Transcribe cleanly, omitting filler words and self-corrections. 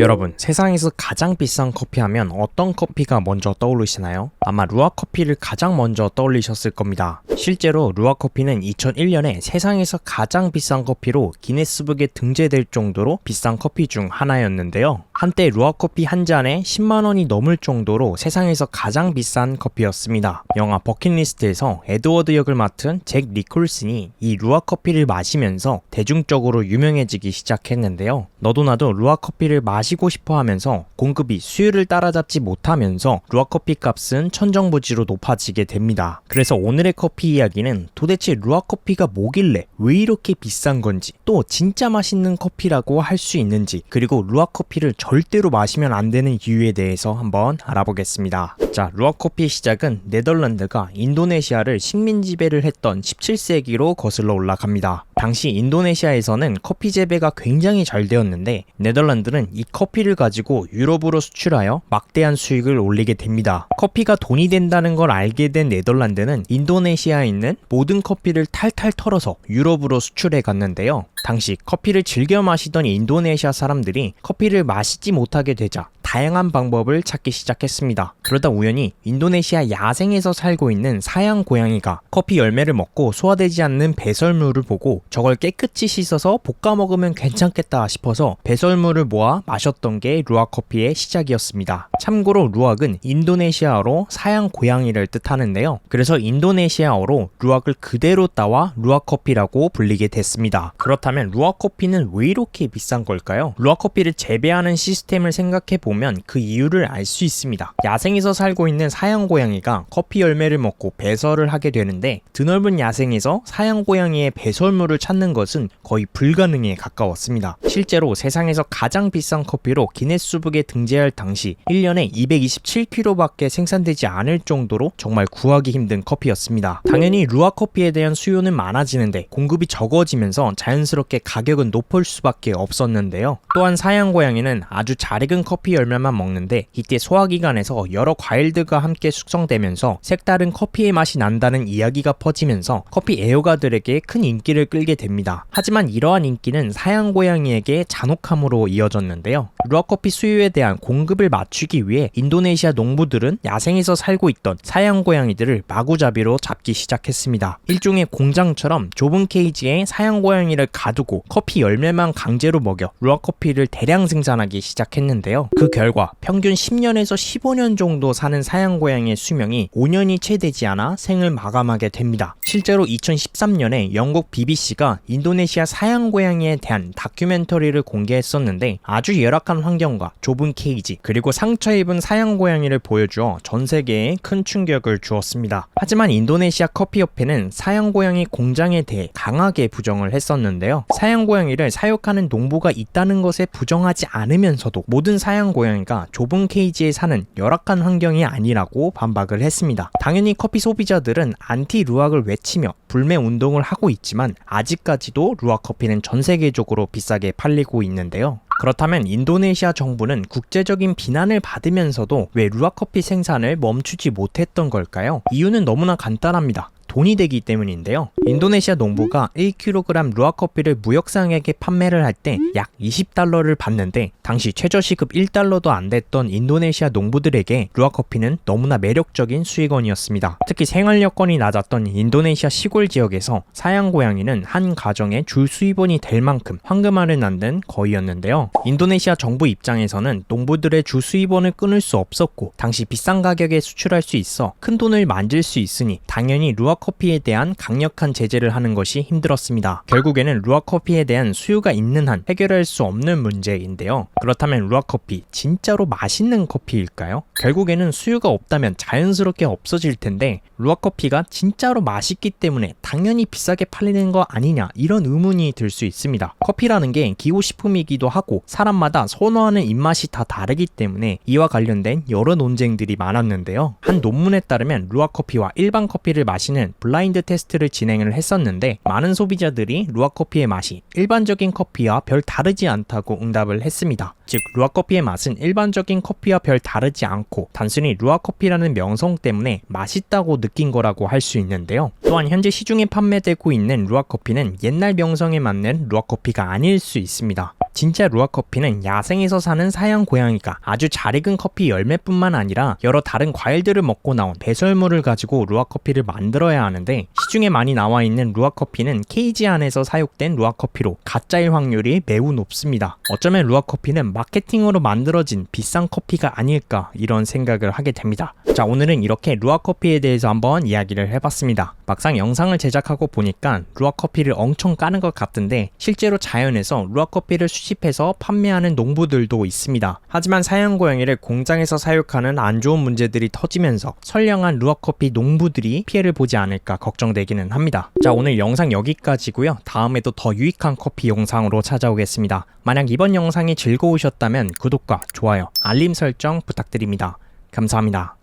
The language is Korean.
여러분, 세상에서 가장 비싼 커피 하면 어떤 커피가 먼저 떠오르시나요? 아마 루아 커피를 가장 먼저 떠올리셨을 겁니다. 실제로 루아 커피는 2001년에 세상에서 가장 비싼 커피로 기네스북에 등재될 정도로 비싼 커피 중 하나였는데요. 한때 루아 커피 한 잔에 10만 원이 넘을 정도로 세상에서 가장 비싼 커피였습니다. 영화 버킷리스트에서 에드워드 역을 맡은 잭 니콜슨이 이 루아 커피를 마시면서 대중적으로 유명해지기 시작했는데요. 너도 나도 루아 커피를 마시고 싶어 하면서 공급이 수요를 따라잡지 못하면서 루아 커피 값은 천정부지로 높아지게 됩니다. 그래서 오늘의 커피 이야기는 도대체 루아 커피가 뭐길래 왜 이렇게 비싼 건지, 또 진짜 맛있는 커피라고 할 수 있는지, 그리고 루아 커피를 절대로 마시면 안 되는 이유에 대해서 한번 알아보겠습니다. 자, 루아 커피의 시작은 네덜란드가 인도네시아를 식민 지배를 했던 17세기로 거슬러 올라갑니다. 당시 인도네시아에서는 커피 재배가 굉장히 잘 되었는데 네덜란드는 이 커피를 가지고 유럽으로 수출하여 막대한 수익을 올리게 됩니다. 커피가 돈이 된다는 걸 알게 된 네덜란드는 인도네시아에 있는 모든 커피를 탈탈 털어서 유럽으로 수출해 갔는데요. 당시 커피를 즐겨 마시던 인도네시아 사람들이 커피를 마시지 못하게 되자 다양한 방법을 찾기 시작했습니다. 그러다 우연히 인도네시아 야생에서 살고 있는 사양 고양이가 커피 열매를 먹고 소화되지 않는 배설물을 보고 저걸 깨끗이 씻어서 볶아 먹으면 괜찮겠다 싶어서 배설물을 모아 마셨던 게 루아 커피의 시작이었습니다. 참고로 루악은 인도네시아어로 사양 고양이를 뜻하는데요. 그래서 인도네시아어로 루악을 그대로 따와 루아 커피라고 불리게 됐습니다. 그렇다면 루아 커피는 왜 이렇게 비싼 걸까요? 루아 커피를 재배하는 시스템을 생각해보면 그 이유를 알 수 있습니다. 야생에서 살고 있는 사양 고양이가 커피 열매를 먹고 배설을 하게 되는데 드넓은 야생에서 사양 고양이의 배설물을 찾는 것은 거의 불가능에 가까웠습니다. 실제로 세상에서 가장 비싼 커피로 기네스북에 등재할 당시 1년에 227kg밖에 생산되지 않을 정도로 정말 구하기 힘든 커피였습니다. 당연히 루아 커피에 대한 수요는 많아지는데 공급이 적어지면서 자연스럽게 가격은 높을 수밖에 없었는데요. 또한 사양 고양이는 아주 잘 익은 커피 열매만 먹는데 이때 소화기관에서 여러 과일들과 함께 숙성되면서 색다른 커피의 맛이 난다는 이야기가 퍼지면서 커피 애호가들에게 큰 인기를 끌게 됩니다. 하지만 이러한 인기는 사양 고양이에게 잔혹함으로 이어졌는데요. 루아 커피 수요에 대한 공급을 맞추기 위해 인도네시아 농부들은 야생에서 살고 있던 사양 고양이들을 마구잡이로 잡기 시작했습니다. 일종의 공장처럼 좁은 케이지에 사양 고양이를 가두고 커피 열매만 강제로 먹여 루아 커피를 대량 생산하기 시작했는데요. 그 결과 평균 10년에서 15년 정도 사는 사양 고양이의 수명이 5년이 채 되지 않아 생을 마감하게 됩니다. 실제로 2013년에 영국 BBC가 인도네시아 사양 고양이에 대한 다큐멘터리를 공개했었는데 아주 열악한 환경과 좁은 케이지 그리고 상처 입은 사양 고양이를 보여주어 전 세계에 큰 충격을 주었습니다. 하지만 인도네시아 커피협회는 사양 고양이 공장에 대해 강하게 부정을 했었는데요. 사양 고양이를 사육하는 농부가 있다는 것에 부정하지 않으면서도 모든 사양 고양이가 좁은 케이지에 사는 열악한 환경이 아니라고 반박을 했습니다. 당연히 커피 소비자들은 안티 루악을 외치며 불매 운동을 하고 있지만 아직까지도 루아 커피는 전 세계적으로 비싸게 팔리고 있는데요. 그렇다면 인도네시아 정부는 국제적인 비난을 받으면서도 왜 루아 커피 생산을 멈추지 못했던 걸까요? 이유는 너무나 간단합니다. 돈이 되기 때문인데요. 인도네시아 농부가 1kg 루아 커피를 무역상에게 판매를 할 때 약 20달러를 받는데 당시 최저시급 1달러도 안 됐던 인도네시아 농부들에게 루아 커피는 너무나 매력적인 수익원이었습니다. 특히 생활 여건이 낮았던 인도네시아 시골 지역에서 사양 고양이는 한 가정의 주 수입원이 될 만큼 황금알을 낳는 거위였는데요. 인도네시아 정부 입장에서는 농부들의 주 수입원을 끊을 수 없었고 당시 비싼 가격에 수출할 수 있어 큰 돈을 만질 수 있으니 당연히 루아 커피에 대한 강력한 제재를 하는 것이 힘들었습니다. 결국에는 루아 커피에 대한 수요가 있는 한 해결할 수 없는 문제인데요. 그렇다면 루아 커피 진짜로 맛있는 커피일까요? 결국에는 수요가 없다면 자연스럽게 없어질 텐데 루아 커피가 진짜로 맛있기 때문에 당연히 비싸게 팔리는 거 아니냐 이런 의문이 들 수 있습니다. 커피라는 게 기호식품이기도 하고 사람마다 선호하는 입맛이 다 다르기 때문에 이와 관련된 여러 논쟁들이 많았는데요. 한 논문에 따르면 루아 커피와 일반 커피를 마시는 블라인드 테스트를 진행을 했었는데 많은 소비자들이 루아 커피의 맛이 일반적인 커피와 별 다르지 않다고 응답을 했습니다. 즉 루아 커피의 맛은 일반적인 커피와 별 다르지 않고 단순히 루아 커피라는 명성 때문에 맛있다고 느낀 거라고 할 수 있는데요. 또한 현재 시중에 판매되고 있는 루아 커피는 옛날 명성에 맞는 루아 커피가 아닐 수 있습니다. 진짜 루아 커피는 야생에서 사는 사양 고양이가 아주 잘 익은 커피 열매뿐만 아니라 여러 다른 과일들을 먹고 나온 배설물을 가지고 루아 커피를 만들어야 하는데, 시중에 많이 나와 있는 루아 커피는 케이지 안에서 사육된 루아 커피로 가짜일 확률이 매우 높습니다. 어쩌면 루아 커피는 마케팅으로 만들어진 비싼 커피가 아닐까, 이런 생각을 하게 됩니다. 자, 오늘은 이렇게 루아 커피에 대해서 한번 이야기를 해봤습니다. 막상 영상을 제작하고 보니까 루아 커피를 엄청 까는 것 같은데, 실제로 자연에서 루아 커피를 수집해서 판매하는 농부들도 있습니다. 하지만 사양 고양이를 공장에서 사육하는 안 좋은 문제들이 터지면서 선량한 루아 커피 농부들이 피해를 보지 않을까 걱정되기는 합니다. 자, 오늘 영상 여기까지고요. 다음에도 더 유익한 커피 영상으로 찾아오겠습니다. 만약 이번 영상이 즐거우셨다면 구독과 좋아요, 알림 설정 부탁드립니다. 감사합니다.